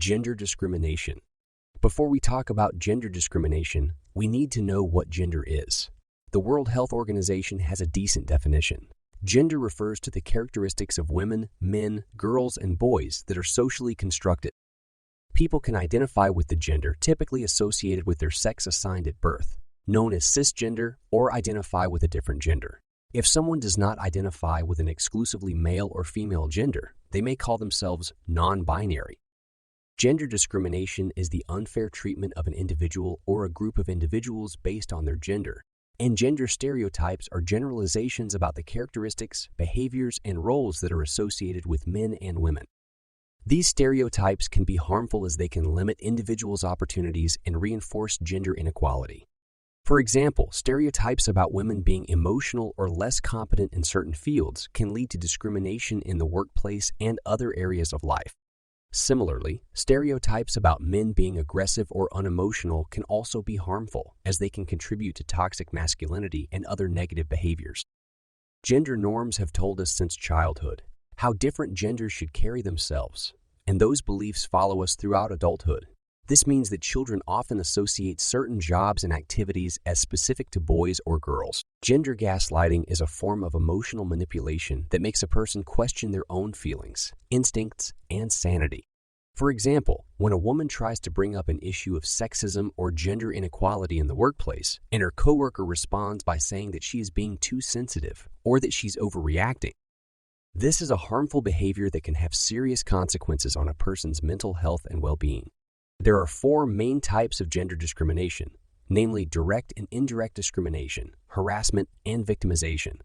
Gender discrimination. Before we talk about gender discrimination, we need to know what gender is. The World Health Organization has a decent definition. Gender refers to the characteristics of women, men, girls, and boys that are socially constructed. People can identify with the gender typically associated with their sex assigned at birth, known as cisgender, or identify with a different gender. If someone does not identify with an exclusively male or female gender, they may call themselves non-binary. Gender discrimination is the unfair treatment of an individual or a group of individuals based on their gender, and gender stereotypes are generalizations about the characteristics, behaviors, and roles that are associated with men and women. These stereotypes can be harmful as they can limit individuals' opportunities and reinforce gender inequality. For example, stereotypes about women being emotional or less competent in certain fields can lead to discrimination in the workplace and other areas of life. Similarly, stereotypes about men being aggressive or unemotional can also be harmful, as they can contribute to toxic masculinity and other negative behaviors. Gender norms have told us since childhood how different genders should carry themselves, and those beliefs follow us throughout adulthood. This means that children often associate certain jobs and activities as specific to boys or girls. Gender gaslighting is a form of emotional manipulation that makes a person question their own feelings, instincts, and sanity. For example, when a woman tries to bring up an issue of sexism or gender inequality in the workplace, and her coworker responds by saying that she is being too sensitive or that she's overreacting, this is a harmful behavior that can have serious consequences on a person's mental health and well-being. There are four main types of gender discrimination, namely direct and indirect discrimination, harassment, and victimization.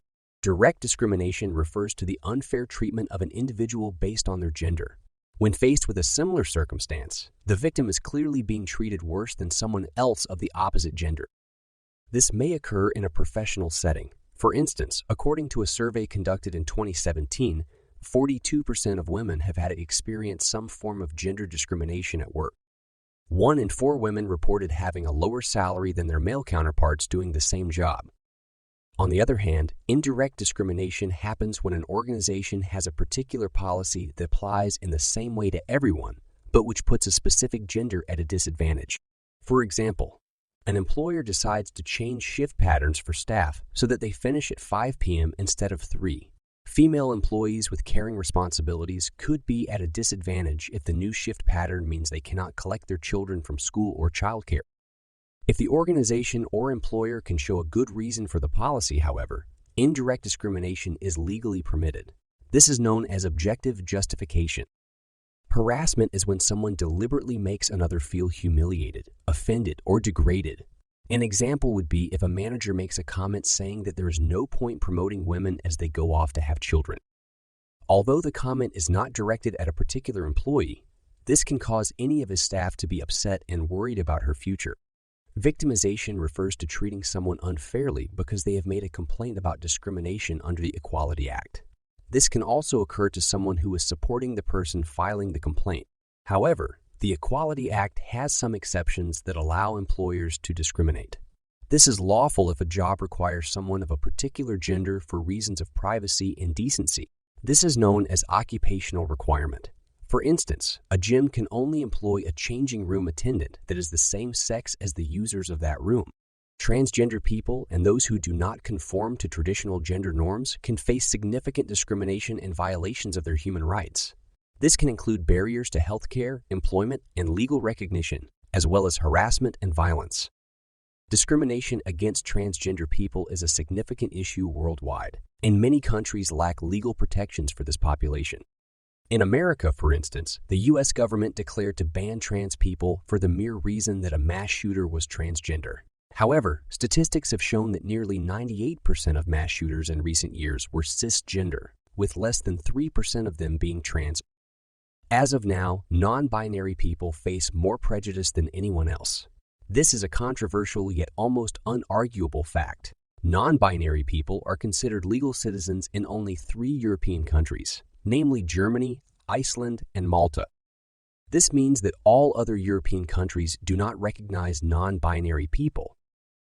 Direct discrimination refers to the unfair treatment of an individual based on their gender. When faced with a similar circumstance, the victim is clearly being treated worse than someone else of the opposite gender. This may occur in a professional setting. For instance, according to a survey conducted in 2017, 42% of women have had experienced some form of gender discrimination at work. 1 in 4 women reported having a lower salary than their male counterparts doing the same job. On the other hand, indirect discrimination happens when an organization has a particular policy that applies in the same way to everyone, but which puts a specific gender at a disadvantage. For example, an employer decides to change shift patterns for staff so that they finish at 5 p.m. instead of 3. Female employees with caring responsibilities could be at a disadvantage if the new shift pattern means they cannot collect their children from school or childcare. If the organization or employer can show a good reason for the policy, however, indirect discrimination is legally permitted. This is known as objective justification. Harassment is when someone deliberately makes another feel humiliated, offended, or degraded. An example would be if a manager makes a comment saying that there is no point promoting women as they go off to have children. Although the comment is not directed at a particular employee, this can cause any of his staff to be upset and worried about her future. Victimization refers to treating someone unfairly because they have made a complaint about discrimination under the Equality Act. This can also occur to someone who is supporting the person filing the complaint. However, the Equality Act has some exceptions that allow employers to discriminate. This is lawful if a job requires someone of a particular gender for reasons of privacy and decency. This is known as occupational requirement. For instance, a gym can only employ a changing room attendant that is the same sex as the users of that room. Transgender people and those who do not conform to traditional gender norms can face significant discrimination and violations of their human rights. This can include barriers to healthcare, employment, and legal recognition, as well as harassment and violence. Discrimination against transgender people is a significant issue worldwide, and many countries lack legal protections for this population. In America, for instance, the U.S. government declared to ban trans people for the mere reason that a mass shooter was transgender. However, statistics have shown that nearly 98% of mass shooters in recent years were cisgender, with less than 3% of them being trans. As of now, non-binary people face more prejudice than anyone else. This is a controversial yet almost unarguable fact. Non-binary people are considered legal citizens in only 3 European countries, namely Germany, Iceland, and Malta. This means that all other European countries do not recognize non-binary people.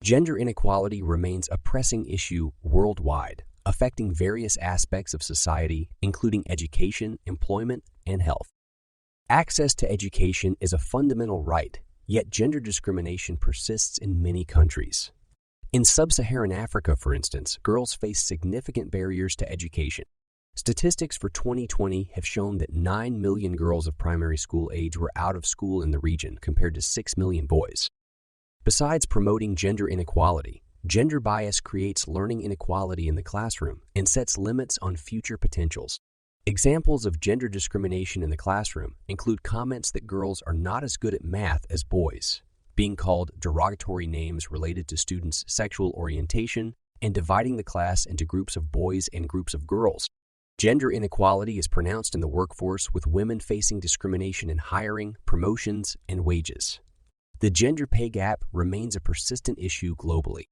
Gender inequality remains a pressing issue worldwide, affecting various aspects of society, including education, employment, and health. Access to education is a fundamental right, yet gender discrimination persists in many countries. In sub-Saharan Africa, for instance, girls face significant barriers to education. Statistics for 2020 have shown that 9 million girls of primary school age were out of school in the region compared to 6 million boys. Besides promoting gender inequality, gender bias creates learning inequality in the classroom and sets limits on future potentials. Examples of gender discrimination in the classroom include comments that girls are not as good at math as boys, being called derogatory names related to students' sexual orientation, and dividing the class into groups of boys and groups of girls. Gender inequality is pronounced in the workforce, with women facing discrimination in hiring, promotions, and wages. The gender pay gap remains a persistent issue globally.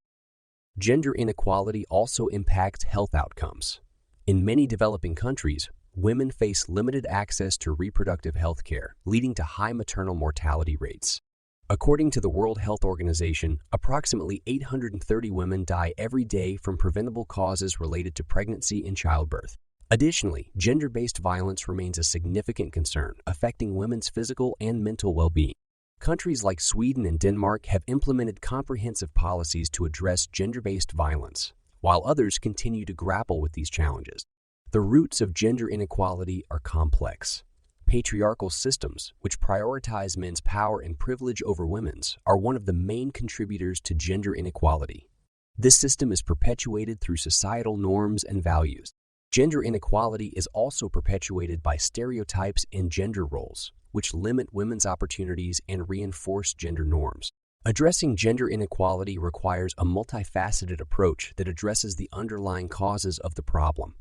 Gender inequality also impacts health outcomes. In many developing countries, women face limited access to reproductive health care, leading to high maternal mortality rates. According to the World Health Organization, approximately 830 women die every day from preventable causes related to pregnancy and childbirth. Additionally, gender-based violence remains a significant concern, affecting women's physical and mental well-being. Countries like Sweden and Denmark have implemented comprehensive policies to address gender-based violence, while others continue to grapple with these challenges. The roots of gender inequality are complex. Patriarchal systems, which prioritize men's power and privilege over women's, are one of the main contributors to gender inequality. This system is perpetuated through societal norms and values. Gender inequality is also perpetuated by stereotypes and gender roles, which limit women's opportunities and reinforce gender norms. Addressing gender inequality requires a multifaceted approach that addresses the underlying causes of the problem.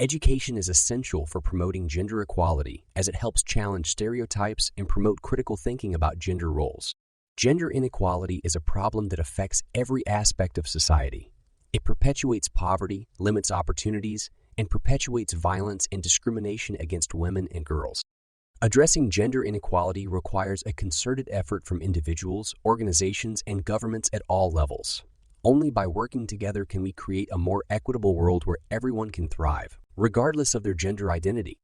Education is essential for promoting gender equality, as it helps challenge stereotypes and promote critical thinking about gender roles. Gender inequality is a problem that affects every aspect of society. It perpetuates poverty, limits opportunities, and perpetuates violence and discrimination against women and girls. Addressing gender inequality requires a concerted effort from individuals, organizations, and governments at all levels. Only by working together can we create a more equitable world where everyone can thrive, regardless of their gender identity.